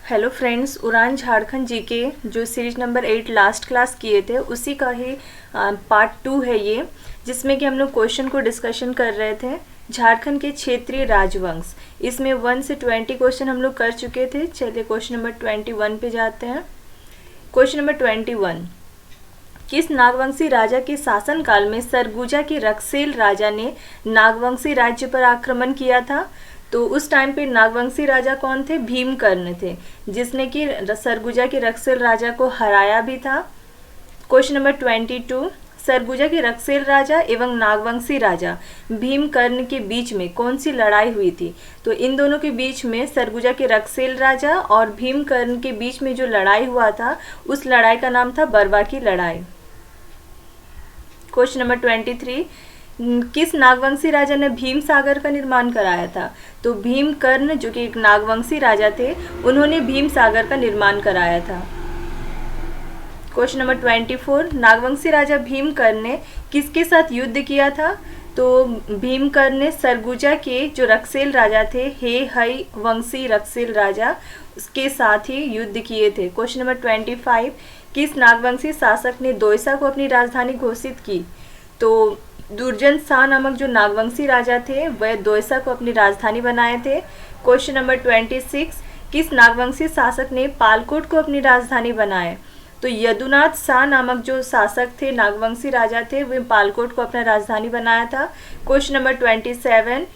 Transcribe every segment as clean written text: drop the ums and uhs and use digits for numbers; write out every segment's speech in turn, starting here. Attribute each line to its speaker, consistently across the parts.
Speaker 1: Hello friends, उड़ान Jharkhand GK जो series number 8 last class किए थे उसी का ही पार्ट 2 है ये, जिसमें कि हम लोग क्वेश्चन को डिस्कशन कर रहे थे। झारखंड के क्षेत्रीय राजवंश, इसमें 1 से 20 क्वेश्चन हम लोग कर चुके थे। चलिए क्वेश्चन नंबर 21 पे जाते हैं। क्वेश्चन नंबर 21, किस नागवंशी राजा के शासनकाल में सरगुजा के रक्सेल राजा ने नागवंशी राज्य पर आक्रमण किया था? तो उस टाइम पे नागवंशी राजा कौन थे? भीमकर्ण थे, जिसने कि सरगुजा के रक्सेल राजा को हराया भी था। क्वेश्चन नंबर 22, सरगुजा के रक्सेल राजा एवं नागवंशी राजा भीमकर्ण के बीच में कौन सी लड़ाई हुई थी? तो इन दोनों के बीच में, सरगुजा के रक्सेल राजा और भीमकर्ण के बीच में जो लड़ाई हुआ था, उस लड़ाई का नाम था बरवा की लड़ाई। क्वेश्चन नंबर 23, किस नागवंशी राजा ने भीम सागर का निर्माण कराया था? तो भीमकर्ण जो कि एक नागवंशी राजा थे, उन्होंने भीम सागर का निर्माण कराया था। क्वेश्चन नंबर 24, नागवंशी राजा भीमकर्ण ने किसके साथ युद्ध किया था? तो भीमकर्ण ने सरगुजा के जो रक्सेल राजा थे, हे हई वंशी रक्सेल राजा, उसके साथ ही युद्ध किए थे। क्वेश्चन नंबर 25, किस नागवंशी शासक ने दोयसा को अपनी राजधानी घोषित की? तो दुर्जन शाह नामक जो नागवंशी राजा थे, वह दोयसा को अपनी राजधानी बनाए थे। क्वेश्चन नंबर 26, किस नागवंशी शासक ने पालकोट को अपनी राजधानी बनाया? तो यदुनाथ शाह नामक जो शासक थे, नागवंशी राजा थे, वे पालकोट को अपना राजधानी बनाया था। क्वेश्चन नंबर 27,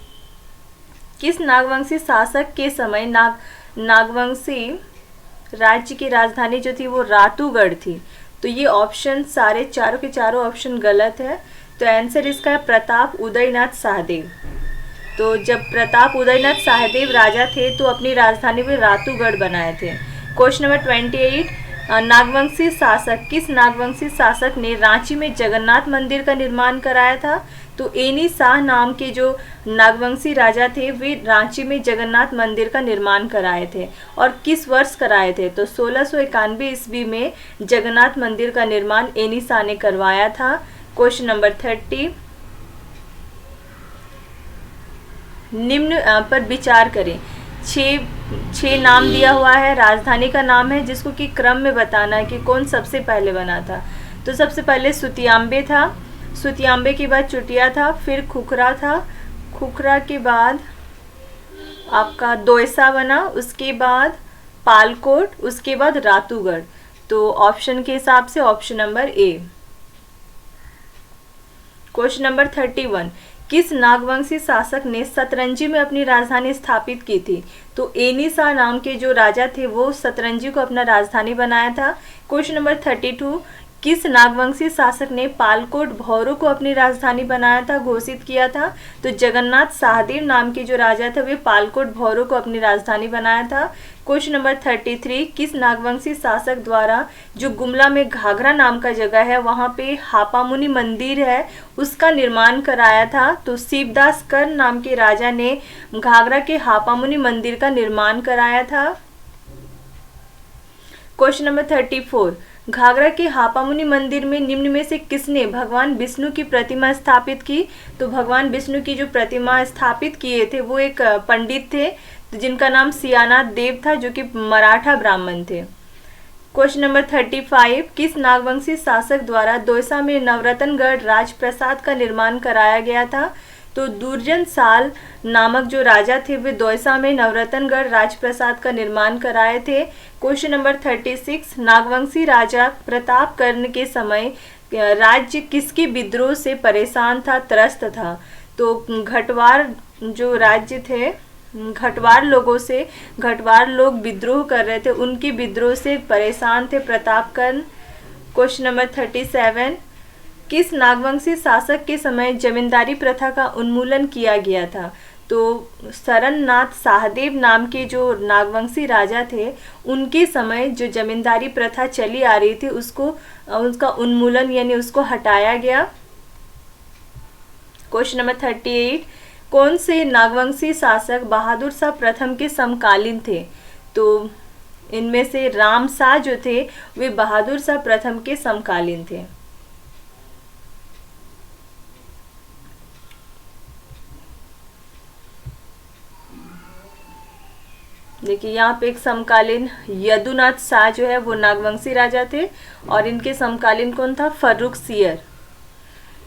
Speaker 1: किस नागवंशी शासक के समय नागवंशी राज्य की राजधानी जो थी वो रातूगढ़ थी? तो ये ऑप्शन सारे चारों के चारों ऑप्शन गलत है। तो आंसर इसका है प्रताप उदयनाथ शाहदेव। तो जब प्रताप उदयनाथ शाहदेव राजा थे तो अपनी राजधानी वे रातूगढ़ बनाए थे। क्वेश्चन नंबर 28, नागवंशी शासक, किस नागवंशी शासक ने रांची में जगन्नाथ मंदिर का निर्माण कराया था? तो एनी शाह नाम के जो नागवंशी राजा थे, वे रांची में जगन्नाथ मंदिर का निर्माण कराए थे। और किस वर्ष कराए थे? तो 1691 ईस्वी में जगन्नाथ मंदिर का निर्माण एनी शाह ने करवाया था। क्वेश्चन नंबर 30, निम्न पर विचार करें। छह नाम दिया हुआ है, राजधानी का नाम है, जिसको कि क्रम में बताना है कि कौन सबसे पहले बना था। तो सबसे पहले सुतियाम्बे था, सुतियाम्बे के बाद चुटिया था, फिर खुखरा था, खुखरा के बाद आपका दोयसा बना, उसके बाद पालकोट, उसके बाद रातूगढ़। तो ऑप्शन के हिसाब से option number A. Question number 31, किस नागवंशी शासक ने सतरंजी में अपनी राजधानी स्थापित की थी? तो एनी शाह नाम के जो राजा थे, वो सतरंजी को अपना राजधानी बनाया था। क्वेश्चन नंबर 32, किस नागवंशी शासक ने पालकोट भौरों को अपनी राजधानी बनाया था, घोषित किया था? तो जगन्नाथ शाहदेव नाम के जो राजा थे, वे पालकोट भौरों को अपनी राजधानी बनाया था। क्वेश्चन नंबर 33, किस नागवंशी शासक द्वारा जो गुमला में घाघरा नाम का जगह है, वहाँ पे हापामुनि मंदिर है, उसका निर्माण कराया था? तो शिवदास कर्ण नाम के राजा ने घाघरा के हापामुनि मंदिर का निर्माण कराया था। क्वेश्चन नंबर 34, घाघरा के हापामुनि मंदिर में निम्न में से किसने भगवान विष्णु की प्रतिमा स्थापित की? तो भगवान विष्णु की जो प्रतिमा स्थापित किए थे, वो एक पंडित थे, जिनका नाम सियानाथ देव था, जो कि मराठा ब्राह्मण थे। क्वेश्चन नंबर 35, किस नागवंशी शासक द्वारा दोयसा में नवरत्नगढ़ राजप्रसाद का निर्माण कराया गया था? तो दुर्जन साल नामक जो राजा थे, वे दोयसा में नवरत्नगढ़ राजप्रसाद का निर्माण कराए थे। क्वेश्चन नंबर 36, नागवंशी राजा प्रताप कर्ण के समय राज्य किसके विद्रोह से परेशान था, त्रस्त था? तो घटवार जो राज्य थे, घटवार लोग विद्रोह कर रहे थे, उनके विद्रोह से परेशान थे प्रताप कर्ण। क्वेश्चन नंबर 37, किस नागवंशी शासक के समय जमींदारी प्रथा का उन्मूलन किया गया था? तो सरननाथ शाहदेव नाम के जो नागवंशी राजा थे, उनके समय जो जमींदारी प्रथा चली आ रही थी, उसका उन्मूलन यानी उसको हटाया गया। क्वेश्चन नंबर 38, कौन से नागवंशी शासक बहादुर शाह प्रथम के समकालीन थे? तो इनमें से राम शाह जो थे, वे बहादुर शाह प्रथम के समकालीन थे। देखिए यहाँ पे एक समकालीन यदुनाथ शाह जो है वो नागवंशी राजा थे और इनके समकालीन कौन था? फर्रुख सियर।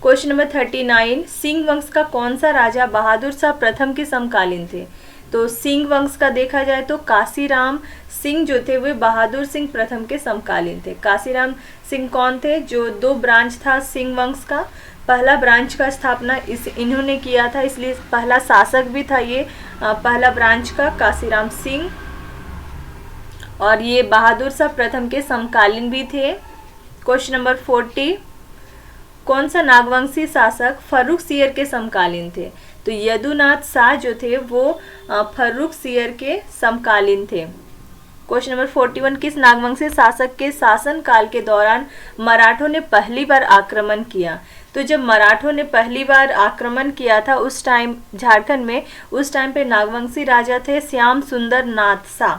Speaker 1: क्वेश्चन नंबर 39, सिंह वंश का कौन सा राजा बहादुर शाह प्रथम के समकालीन थे? तो सिंह वंश का देखा जाए तो काशीराम सिंह जो थे वे बहादुर सिंह प्रथम के समकालीन थे। काशीराम सिंह कौन थे? जो 2 ब्रांच था सिंह वंश का, पहला ब्रांच का स्थापना इन्होंने किया था, इसलिए पहला शासक भी था ये पहला ब्रांच का काशीराम सिंह, और ये बहादुर शाह प्रथम के समकालीन भी थे। क्वेश्चन नंबर 40, कौन सा नागवंशी शासक फर्रुख सियर के समकालीन थे? तो यदुनाथ शाह जो थे वो फर्रुख सियर के समकालीन थे। क्वेश्चन नंबर 41, किस नागवंशी शासक के शासन काल के दौरान मराठों ने पहली बार आक्रमण किया? तो जब मराठों ने पहली बार आक्रमण किया था उस टाइम झारखंड में, उस टाइम पे नागवंशी राजा थे श्याम सुंदर नाथ शाह।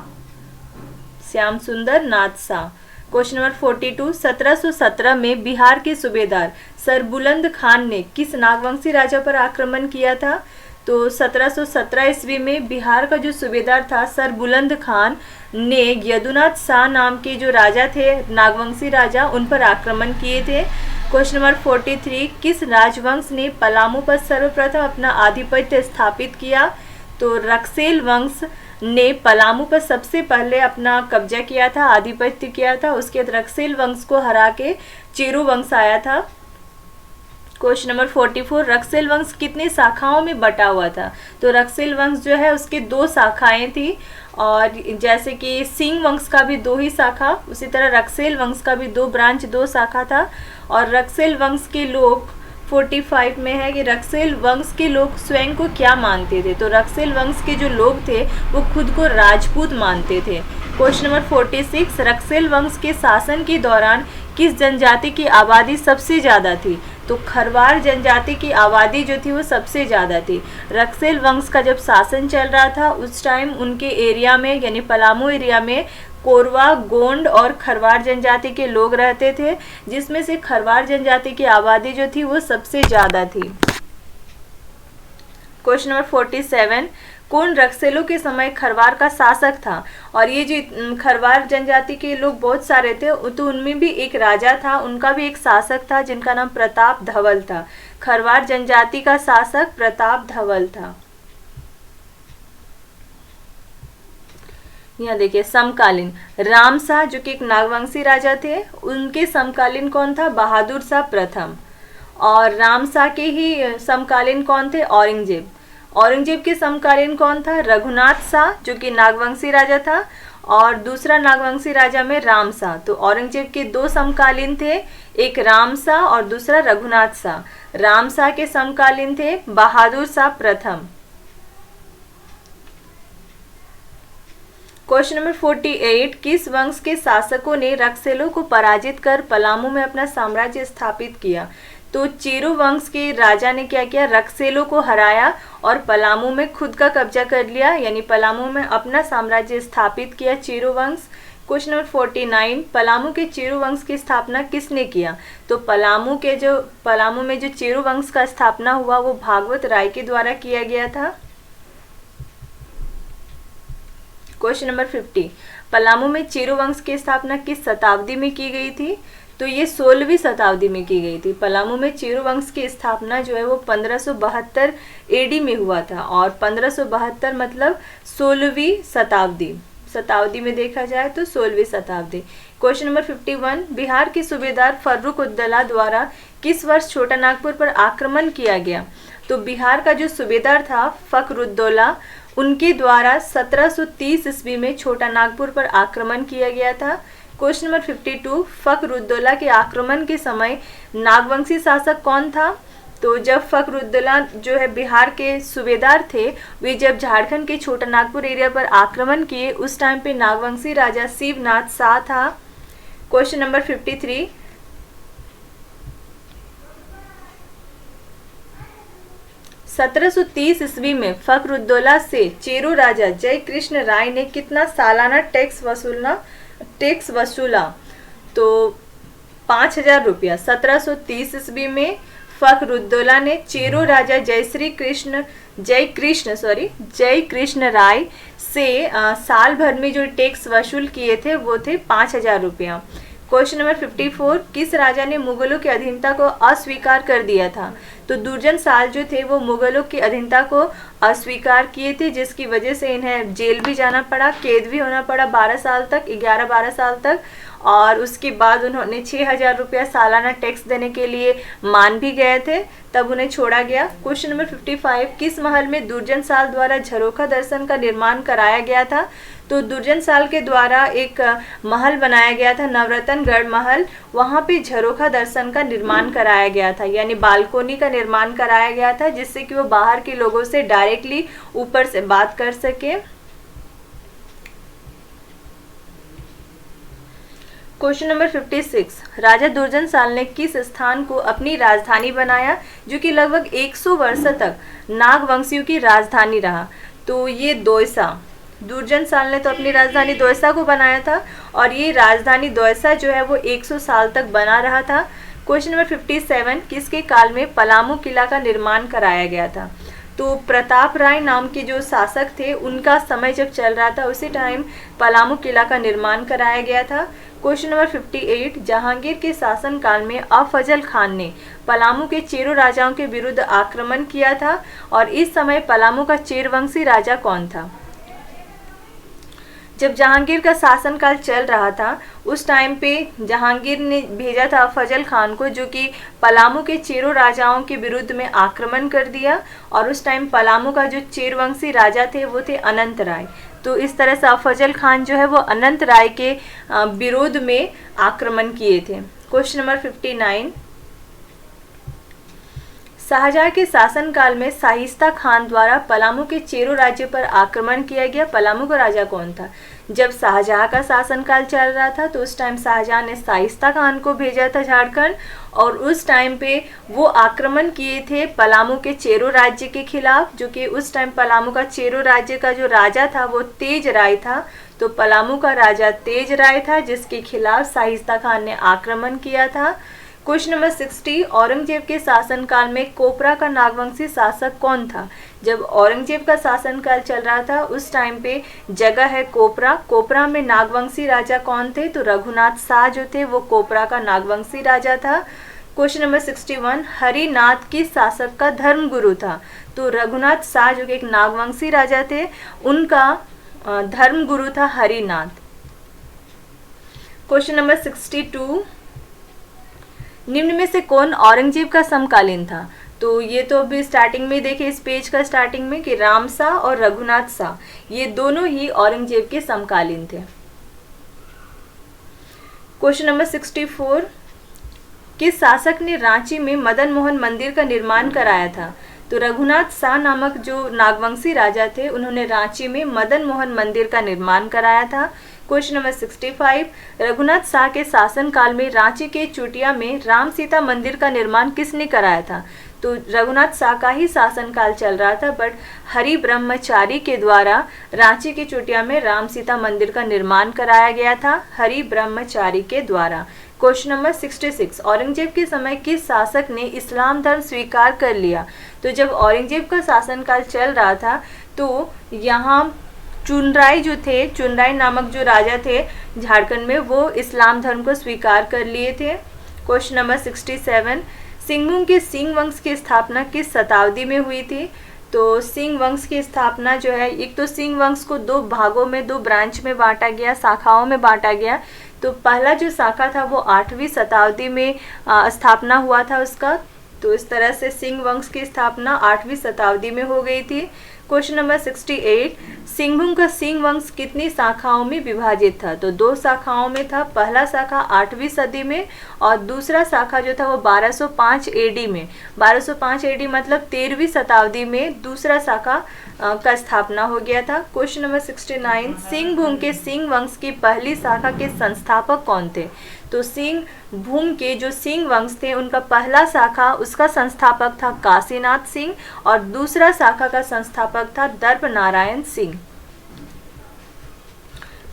Speaker 1: श्याम सुंदर नाथ शाह। क्वेश्चन नंबर 42, 1717 में बिहार के सूबेदार सरबुलंद खान ने किस नागवंशी राजा पर आक्रमण किया था? तो 1717 ईस्वी में बिहार का जो सूबेदार था सरबुलंद खान ने यदुनाथ शाह नाम के जो राजा थे नागवंशी राजा, उन पर आक्रमण किए थे। क्वेश्चन नंबर 43, किस राजवंश ने पलामू पर सर्वप्रथम अपना आधिपत्य स्थापित किया? तो रक्सेल वंश ने पलामू पर सबसे पहले अपना कब्जा किया था, आधिपत्य किया था। उसके बाद रक्सेल वंश को हरा के चेरू वंश आया था। क्वेश्चन नंबर 44, रक्सेल वंश कितनी शाखाओं में बटा हुआ था? तो रक्सेल वंश जो है उसके 2 शाखाएं थी, और जैसे कि सिंह वंश का भी 2 ही शाखा, उसी तरह रक्सेल वंश का भी 2 ब्रांच 2 शाखा था। और रक्सेल वंश के लोग 45 में है कि रक्सेल वंश के लोग स्वयं को क्या मानते थे? तो रक्सेल वंश के जो लोग थे वो खुद को राजपूत मानते थे। क्वेश्चन नंबर 46, रक्सेल वंश के शासन के दौरान किस जनजाति की आबादी सबसे ज़्यादा थी? तो खरवार जनजाति की आबादी जो थी वो सबसे ज़्यादा थी। रक्सेल वंश का जब शासन चल रहा था उस टाइम उनके एरिया में यानी पलामू एरिया में कोरवा, गोंड और खरवार जनजाति के लोग रहते थे, जिसमें से खरवार जनजाति की आबादी जो थी वो सबसे ज़्यादा थी। क्वेश्चन नंबर 47, कौन रक्सेलों के समय खरवार का शासक था? और ये जो खरवार जनजाति के लोग बहुत सारे थे तो उनमें भी एक राजा था, उनका भी एक शासक था जिनका नाम प्रताप धवल था। खरवार जनजाति का शासक प्रताप धवल था। यहाँ देखिए समकालीन रामशाह जो कि एक नागवंशी राजा थे, उनके समकालीन कौन था? बहादुर शाह प्रथम। और रामशाह के ही समकालीन कौन थे? औरंगजेब। औरंगजेब के समकालीन कौन था? रघुनाथ शाह जो कि नागवंशी राजा था, और दूसरा नागवंशी राजा में रामशाह। तो औरंगजेब के 2 समकालीन थे, एक रामशाह और दूसरा रघुनाथ शाह। रामशाह के समकालीन थे बहादुर शाह प्रथम। क्वेश्चन नंबर 48, किस वंश के शासकों ने रक्सेलों को पराजित कर पलामू में अपना साम्राज्य स्थापित किया? तो चेरू वंश के राजा ने क्या किया? रक्सेलों को हराया और पलामू में खुद का कब्जा कर लिया, यानी पलामू में अपना साम्राज्य स्थापित किया चेरू वंश। क्वेश्चन नंबर 49, पलामू के चेरू वंश की स्थापना किसने किया? तो पलामू में जो चेरू वंश का स्थापना हुआ वो भागवत राय के द्वारा किया गया था। क्वेश्चन नंबर 50, पलामू में चेरू वंश की स्थापना किस शताब्दी में की गई थी? तो ये 16वीं शताब्दी में की गई थी। पलामू में चेरू वंश की स्थापना जो है वो 1572 एडी में हुआ था, और 1572 मतलब 16वीं शताब्दी में देखा जाए तो 16वीं शताब्दी। क्वेश्चन नंबर 51, बिहार के सूबेदार फर्रुख-उद-दौला द्वारा किस वर्ष छोटा नागपुर पर आक्रमण किया गया? तो बिहार का जो सूबेदार था फखरुद्दौला, उनके द्वारा 1730 ईस्वी में छोटा नागपुर पर आक्रमण किया गया था। क्वेश्चन नंबर 52, फखरुद्दौला के आक्रमण के समय नागवंशी शासक कौन था? तो जब फखरुद्दौला जो है बिहार के सूबेदार थे, वे जब झारखंड के छोटा नागपुर एरिया पर आक्रमण किए उस टाइम पे नागवंशी राजा शिवनाथ शाह था। क्वेश्चन नंबर 53, 1730 ईस्वी में फखरुद्दौला से चेरू राजा जय कृष्ण राय ने कितना सालाना टैक्स वसूला? तो 5000 रुपया। 1730 ईस्वी में फखरुद्दौला ने चेरू राजा जय कृष्ण राय से साल भर में जो टैक्स वसूल किए थे वो थे 5,000 रुपया। क्वेश्चन नंबर 54, किस राजा ने मुगलों की अधीनता को अस्वीकार कर दिया था? तो दुर्जन साल जो थे वो मुगलों की अधीनता को अस्वीकार किए थे, जिसकी वजह से इन्हें जेल भी जाना पड़ा, कैद भी होना पड़ा 12 साल तक, 11-12 साल तक। और उसके बाद उन्होंने 6,000 रुपया सालाना टैक्स देने के लिए मान भी गए थे, तब उन्हें छोड़ा गया। क्वेश्चन नंबर 55, किस महल में दुर्जन साल द्वारा झरोखा दर्शन का निर्माण कराया गया था? तो दुर्जन साल के द्वारा एक महल बनाया गया था, नवरत्नगढ़ महल, वहाँ पे झरोखा दर्शन का निर्माण कराया गया था, यानी बालकोनी का निर्माण कराया गया था, जिससे कि वो बाहर के लोगों से डायरेक्टली ऊपर से बात कर सके। क्वेश्चन नंबर 56, राजा दुर्जन साल ने किस स्थान को अपनी राजधानी बनाया जो कि लगभग 100 वर्ष तक नागवंशियों की राजधानी रहा? तो ये दौसा, दुर्जन साल ने तो अपनी राजधानी दौसा को बनाया था, और ये राजधानी दौसा जो है वो 100 साल तक बना रहा था। क्वेश्चन नंबर 57, किसके काल में पलामू किला का निर्माण कराया गया था? तो प्रताप राय नाम के जो शासक थे उनका समय जब चल रहा था उसी टाइम पलामू किला का निर्माण कराया गया था। क्वेश्चन नंबर 58, जहांगीर के शासनकाल में अफजल खान ने पलामू के चेरो राजाओं के विरुद्ध आक्रमण किया था, और इस समय पलामू का चेरवंशी राजा कौन था? जब जहांगीर का शासनकाल चल रहा था उस टाइम पे जहांगीर ने भेजा था फजल खान को, जो कि पलामू के चेरो राजाओं के विरुद्ध में आक्रमण कर दिया, और उस टाइम पलामू का जो चेरवंशी राजा थे वो थे अनंत राय। तो इस तरह से अफजल खान जो है वो अनंत राय के विरोध में आक्रमण किए थे। क्वेश्चन नंबर 59, शाहजहां के शासनकाल में शाइस्ता खान द्वारा पलामू के चेरो राज्य पर आक्रमण किया गया। पलामू का राजा कौन था? जब शाहजहां का शासनकाल चल रहा था तो उस टाइम शाहजहां ने शाइस्ता खान को भेजा था झारखंड, और उस टाइम पे वो आक्रमण किए थे पलामू के चेरो राज्य के खिलाफ, जो कि उस टाइम पलामू का चेरो राज्य का जो राजा था वो तेज राय था। तो पलामू का राजा तेज राय था, जिसके खिलाफ शाइस्ता खान ने आक्रमण किया था। क्वेश्चन नंबर 60, औरंगजेब के शासनकाल में कोपरा का नागवंशी शासक कौन था? जब औरंगजेब का शासनकाल चल रहा था उस टाइम पे जगह है कोपरा, कोपरा में नागवंशी राजा कौन थे? तो रघुनाथ शाह जो थे वो कोपरा का नागवंशी राजा था। क्वेश्चन नंबर 61, हरिनाथ किस शासक का धर्मगुरु था? तो रघुनाथ शाह जो कि एक नागवंशी राजा थे उनका धर्मगुरु था हरिनाथ। क्वेश्चन नंबर 62, निम्न में से कौन औरंगजेब का समकालीन था? तो ये तो अभी स्टार्टिंग में देखे इस पेज का स्टार्टिंग में कि राम शाह और रघुनाथ शाह ये दोनों ही औरंगजेब के समकालीन थे। क्वेश्चन नंबर 64, किस शासक ने रांची में मदन मोहन मंदिर का निर्माण कराया था? तो रघुनाथ शाह नामक जो नागवंशी राजा थे उन्होंने रांची में मदन मोहन मंदिर का निर्माण कराया था। क्वेश्चन नंबर 65, रघुनाथ शाह के शासनकाल में रांची के चुटिया में राम सीता मंदिर का निर्माण किसने कराया था? तो रघुनाथ शाह का ही शासनकाल चल रहा था, बट हरि ब्रह्मचारी के द्वारा रांची के चुटिया में राम सीता मंदिर का निर्माण कराया गया था, हरि ब्रह्मचारी के द्वारा। क्वेश्चन नंबर 66, औरंगजेब के समय किस शासक ने इस्लाम धर्म स्वीकार कर लिया? तो जब औरंगजेब का शासनकाल चल रहा था तो यहाँ चुनराय जो थे, चुनराय नामक जो राजा थे झारखंड में, वो इस्लाम धर्म को स्वीकार कर लिए थे। क्वेश्चन नंबर 67, सिंहभूम के सिंह वंश की स्थापना किस शताब्दी में हुई थी? तो सिंह वंश की स्थापना जो है, एक तो सिंह वंश को दो भागों में, दो ब्रांच में बांटा गया, शाखाओं में बांटा गया। तो पहला जो शाखा था वो 8वीं शताब्दी में स्थापना हुआ था उसका। तो इस तरह से सिंह वंश की स्थापना 8वीं शताब्दी में हो गई थी। क्वेश्चन नंबर 68, सिंहभूम का सिंह वंश कितनी शाखाओं में विभाजित था? तो 2 शाखाओं में था। पहला शाखा 8वीं सदी में और दूसरा शाखा जो था वो 1205 एडी में। 1205 एडी मतलब 13वीं शताब्दी में दूसरा शाखा का स्थापना हो गया था। क्वेश्चन नंबर 69, सिंहभूम के सिंह वंश की पहली शाखा के संस्थापक कौन थे? तो सिंहभूम के जो सिंह वंश थे उनका पहला शाखा, उसका संस्थापक था काशीनाथ सिंह और दूसरा शाखा का संस्थापक था दर्प नारायण सिंह।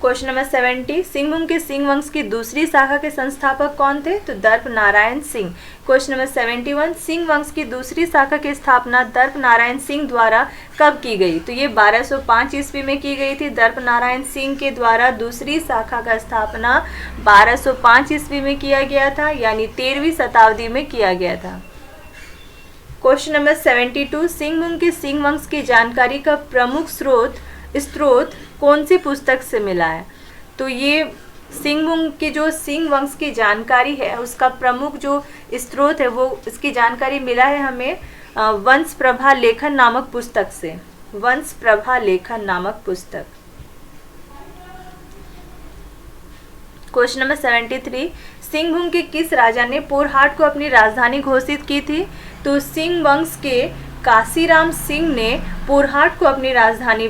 Speaker 1: क्वेश्चन नंबर 70, सिंहभूम के सिंह वंश की दूसरी शाखा के संस्थापक कौन थे? तो दर्प नारायण सिंह। क्वेश्चन नंबर 71, सिंह वंश की दूसरी शाखा की स्थापना दर्प नारायण सिंह द्वारा कब की गई? तो ये 1205 ईस्वी में की गई थी। दर्प नारायण सिंह के द्वारा दूसरी शाखा का स्थापना 1205 ईस्वी में किया गया था, यानी 13वीं शताब्दी में किया गया था। क्वेश्चन नंबर 72, सिंहभूम के सिंह वंश की जानकारी का प्रमुख स्रोत कौन सी पुस्तक से मिला है? तो ये सिंहभूम के जो सिंह वंश की जानकारी है उसका प्रमुख जो स्रोत है वो इसकी जानकारी मिला है हमें वंश प्रभा लेखन नामक पुस्तक से। वंश प्रभा लेखन नामक पुस्तक। क्वेश्चन नंबर 73, सिंहभूम के किस राजा ने पोरहाट को अपनी राजधानी घोषित की थी? तो सिंह वंश के काशीराम सिंह ने पोरहाट को अपनी राजधानी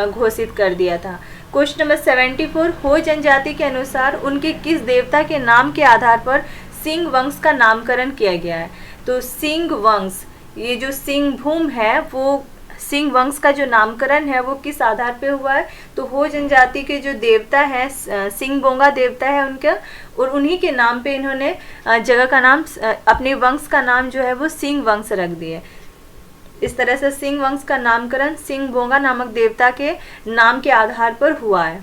Speaker 1: घोषित कर दिया था। क्वेश्चन नंबर 74, हो जनजाति के अनुसार उनके किस देवता के नाम के आधार पर सिंह वंश का नामकरण किया गया है? तो सिंह वंश, ये जो सिंहभूम है वो सिंह वंश का जो नामकरण है वो किस आधार पे हुआ है? तो हो जनजाति के जो देवता हैं सिंह बोंगा देवता है उनका, और उन्हीं के नाम पे इन्होंने जगह का नाम अपने वंश का नाम जो है वो सिंह वंश रख दिए। इस तरह से सिंह वंश का नामकरण सिंह बोंगा नामक देवता के नाम के आधार पर हुआ है।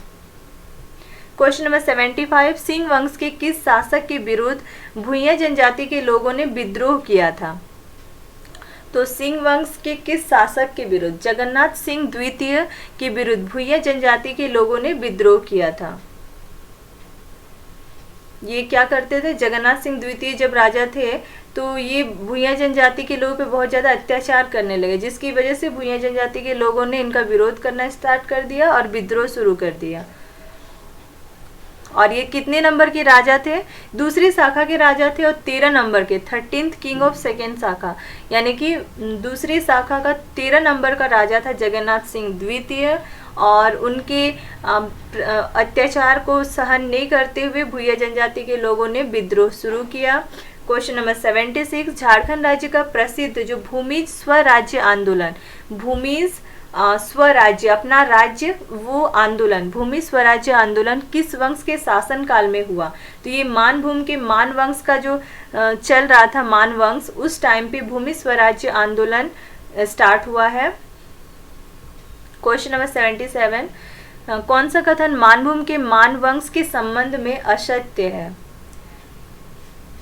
Speaker 1: क्वेश्चन नंबर 75, सिंह वंश के किस शासक के विरुद्ध भूइयां जनजाति के लोगों ने विद्रोह किया था? तो सिंह वंश के किस शासक के विरुद्ध? जगन्नाथ सिंह द्वितीय के विरुद्ध भूइयां जनजाति के लोगों ने विद्रोह किया था। ये क्या करते थे? जगन्नाथ सिंह द्वितीय जब राजा थे तो ये भूइयां जनजाति के लोगों पे बहुत ज़्यादा अत्याचार करने लगे, जिसकी वजह से भूइयां जनजाति के लोगों ने इनका विरोध करना स्टार्ट कर दिया और विद्रोह शुरू कर दिया। और ये कितने नंबर के राजा थे? दूसरी शाखा के राजा थे और 13 नंबर के, 13th किंग ऑफ सेकेंड शाखा, यानी कि दूसरी शाखा का 13 नंबर का राजा था जगन्नाथ सिंह द्वितीय। और उनके अत्याचार को सहन नहीं करते हुए भूइयां जनजाति के लोगों ने विद्रोह शुरू किया। क्वेश्चन नंबर 76, झारखंड राज्य का प्रसिद्ध जो भूमिज स्वराज्य आंदोलन, भूमिज स्वराज्य अपना राज्य वो आंदोलन, भूमि स्वराज्य आंदोलन किस वंश के शासन काल में हुआ? तो ये मानभूम के मान वंश का जो चल रहा था, मान वंश, उस टाइम पे भूमि स्वराज्य आंदोलन स्टार्ट हुआ है। क्वेश्चन नंबर 77, कौन सा कथन मानभूम के मान वंश के संबंध में असत्य है?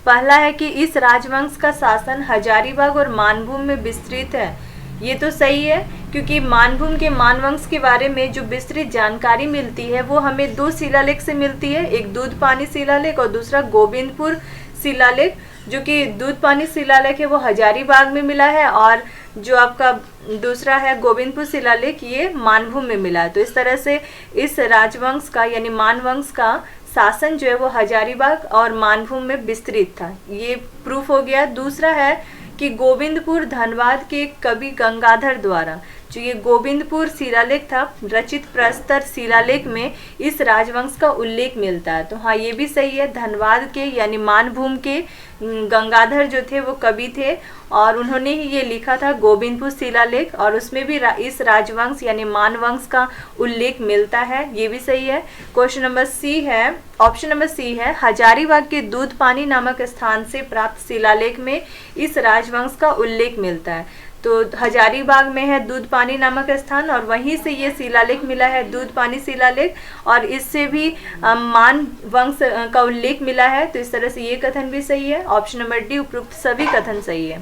Speaker 1: पहला है कि इस राजवंश का शासन हजारीबाग और मानभूम में विस्तृत है। ये तो सही है, क्योंकि मानभूम के मानवंश के बारे में जो विस्तृत जानकारी मिलती है वो हमें 2 शिलालेख से मिलती है, एक दूधपानी शिलालेख और दूसरा गोविंदपुर शिलालेख। जो कि दूधपानी शिलालेख है वो हजारीबाग में मिला है और जो आपका दूसरा है गोविंदपुर शिलालेख ये मानभूम में मिला है। तो इस तरह से इस राजवंश का यानी मानवंश का शासन जो है वो हजारीबाग और मानभूम में विस्तृत था, ये प्रूफ हो गया। दूसरा है कि गोविंदपुर धनबाद के कवि गंगाधर द्वारा जो ये गोविंदपुर शिलालेख था, रचित प्रस्तर शिलालेख में इस राजवंश का उल्लेख मिलता है। तो हाँ, ये भी सही है। धनबाद के यानी मानभूम के गंगाधर जो थे वो कवि थे और उन्होंने ही ये लिखा था गोविंदपुर शिलालेख, और उसमें भी इस राजवंश यानी मानवंश का उल्लेख मिलता है, ये भी सही है। क्वेश्चन नंबर सी है, ऑप्शन नंबर सी है, हजारीबाग के दूधपानी नामक स्थान से प्राप्त शिलालेख में इस राजवंश का उल्लेख मिलता है। तो हजारीबाग में है दूधपानी नामक स्थान और वहीं से ये शिलालेख मिला है, दूधपानी शिलालेख, और इससे भी मान वंश का उल्लेख मिला है। तो इस तरह से ये कथन भी सही है। ऑप्शन नंबर डी उपरोक्त सभी कथन सही है।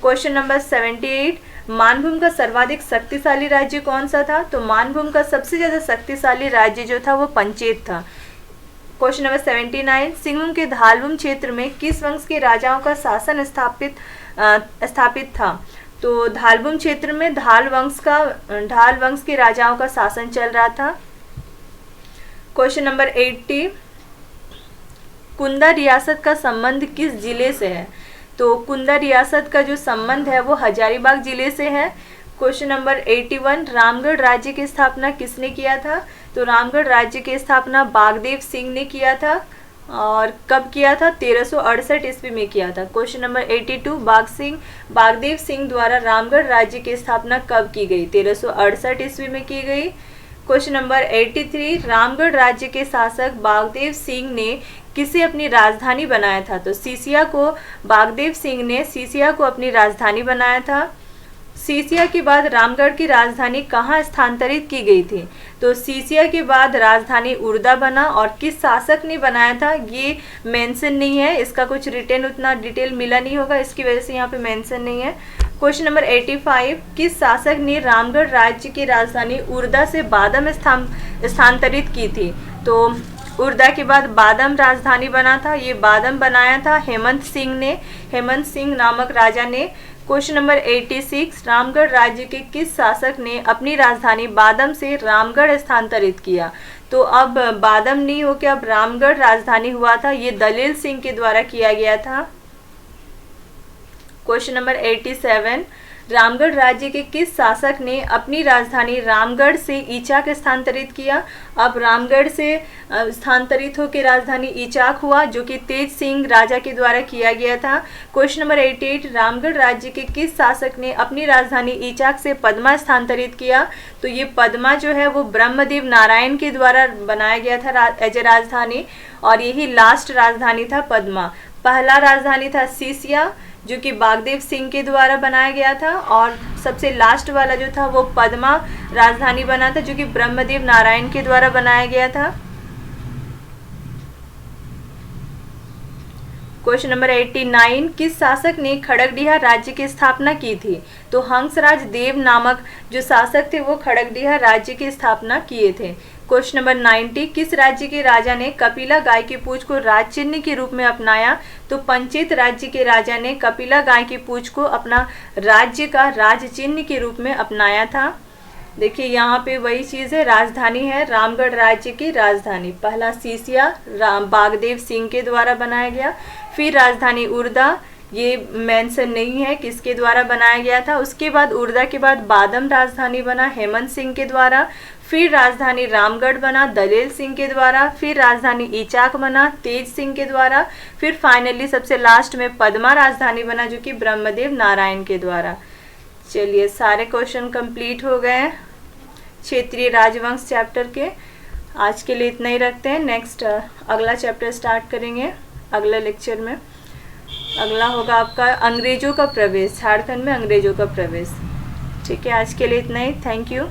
Speaker 1: क्वेश्चन नंबर 78, मानभूम का सर्वाधिक शक्तिशाली राज्य कौन सा था? तो मानभूम का सबसे ज़्यादा शक्तिशाली राज्य जो था वो पंचेत था। क्वेश्चन नंबर 79, सिंहभूम के धालभूम क्षेत्र में किस वंश के राजाओं का शासन स्थापित था? तो धालभूम क्षेत्र में धाल वंश के राजाओं का शासन चल रहा था। क्वेश्चन नंबर 80, कुंदा रियासत का संबंध किस जिले से है? तो कुंदा रियासत का जो संबंध है वो हजारीबाग जिले से है। क्वेश्चन नंबर 81, रामगढ़ राज्य की स्थापना किसने किया था? तो रामगढ़ राज्य की स्थापना बागदेव सिंह ने किया था, और कब किया था? 1368 ईस्वी में किया था। क्वेश्चन नंबर 82, बागदेव सिंह द्वारा रामगढ़ राज्य की स्थापना कब की गई? 1368 ईस्वी में की गई। क्वेश्चन नंबर 83, रामगढ़ राज्य के शासक बागदेव सिंह ने किसे अपनी राजधानी बनाया था? तो सीसिया को बागदेव सिंह ने सीसिया को अपनी राजधानी बनाया था। सीसिया के बाद रामगढ़ की राजधानी कहाँ स्थानांतरित की गई थी? तो सीसिया के बाद राजधानी उर्दा बना, और किस शासक ने बनाया था ये मेंशन नहीं है, इसका कुछ रिटर्न उतना डिटेल मिला नहीं होगा, इसकी वजह से यहाँ पे मेंशन नहीं है। क्वेश्चन नंबर 85, किस शासक ने रामगढ़ राज्य की राजधानी उर्दा से बादम स्थानांतरित की थी? तो उर्दा के बाद बादम राजधानी बना था, ये बादम बनाया था हेमंत सिंह ने, हेमंत सिंह नामक राजा ने। क्वेश्चन नंबर 86, रामगढ़ राज्य के किस शासक ने अपनी राजधानी बादम से रामगढ़ स्थानांतरित किया? तो अब बादम नहीं होकर अब रामगढ़ राजधानी हुआ था, ये दलील सिंह के द्वारा किया गया था। क्वेश्चन नंबर 87, रामगढ़ राज्य के किस शासक ने अपनी राजधानी रामगढ़ से ईचाक स्थानांतरित किया? अब रामगढ़ से स्थानांतरित होकर राजधानी ईचाक हुआ, जो कि तेज सिंह राजा के द्वारा किया गया था। क्वेश्चन नंबर 88, रामगढ़ राज्य के किस शासक ने अपनी राजधानी ईचाक से पद्मा स्थानांतरित किया? तो ये पद्मा जो है वो ब्रह्मदेव नारायण के द्वारा बनाया गया था एज ए राजधानी, और यही लास्ट राजधानी था पद्मा। पहला राजधानी था सीसिया, जो कि बागदेव सिंह के द्वारा बनाया गया था, और सबसे लास्ट वाला जो था वो पद्मा राजधानी बना था, जो कि ब्रह्मदेव नारायण के द्वारा बनाया गया था। क्वेश्चन नंबर 89, किस शासक ने खड़गडिहा राज्य की स्थापना की थी? तो हंसराज देव नामक जो शासक थे वो खड़गडिहा राज्य की स्थापना किए थे। क्वेश्चन नंबर 90, किस राज्य के राजा ने कपिला गाय की पूंछ को राज चिन्ह के रूप में अपनाया? तो पंचेत राज्य के राजा ने कपिला गाय की पूंछ को अपना राज्य का राज चिन्ह के रूप में अपनाया था। देखिए यहाँ पे वही चीज़ है, राजधानी है रामगढ़ राज्य की राजधानी, पहला सीसिया बागदेव सिंह के द्वारा बनाया गया, फिर राजधानी उर्दा, ये मेंशन नहीं है किसके द्वारा बनाया गया था। उसके बाद उर्दा के बाद बादम राजधानी बना हेमंत सिंह के द्वारा, फिर राजधानी रामगढ़ बना दलेल सिंह के द्वारा, फिर राजधानी ईचाक बना तेज सिंह के द्वारा, फिर फाइनली सबसे लास्ट में पद्मा राजधानी बना, जो कि ब्रह्मदेव नारायण के द्वारा। चलिए सारे क्वेश्चन कंप्लीट हो गए हैं क्षेत्रीय राजवंश चैप्टर के। आज के लिए इतना ही रखते हैं, नेक्स्ट अगला चैप्टर स्टार्ट करेंगे अगले लेक्चर में। अगला होगा आपका अंग्रेजों का प्रवेश, झारखंड में अंग्रेजों का प्रवेश। ठीक है, आज के लिए इतना ही, थैंक यू।